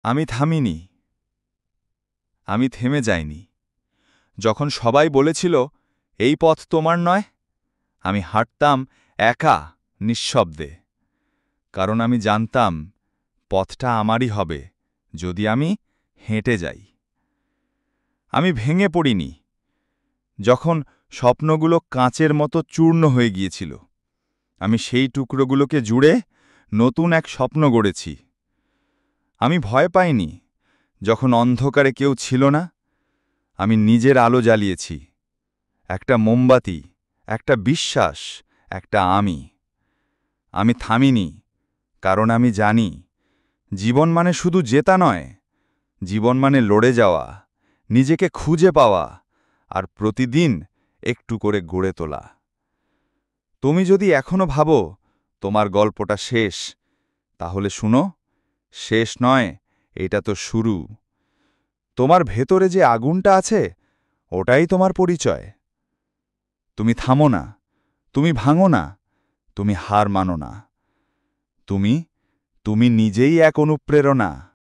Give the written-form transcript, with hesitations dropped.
আমি থামিনি। আমি থেমে যাইনি। যখন সবাই বলেছিল এই পথ তোমার নয়, আমি হাঁটতাম একা, নিঃশব্দে। কারণ আমি জানতাম পথটা আমারই হবে, যদি আমি হেঁটে যাই। আমি ভেঙে পড়িনি। যখন স্বপ্নগুলো কাঁচের মতো চূর্ণ হয়ে গিয়েছিল, আমি সেই টুকরোগুলোকে জুড়ে নতুন এক স্বপ্ন গড়েছি। আমি ভয় পাইনি যখন অন্ধকারে কেউ ছিল না। আমি নিজের আলো জ্বালিয়েছি, একটা মোমবাতি, একটা বিশ্বাস, একটা আমি। আমি থামিনি, কারণ আমি জানি জীবন মানে শুধু জেতা নয়, জীবন মানে লড়ে যাওয়া, নিজেকে খুঁজে পাওয়া, আর প্রতিদিন একটু করে গড়ে তোলা। তুমি যদি এখনো ভাবো তোমার গল্পটা শেষ, তাহলে শুনো, শেষ নয়, এটা তো শুরু। তোমার ভেতরে যে আগুনটা আছে, ওটাই তোমার পরিচয়। তুমি থামো না, তুমি ভাঙো না, তুমি হার মানো না। তুমি তুমি নিজেই এক অনুপ্রেরণা।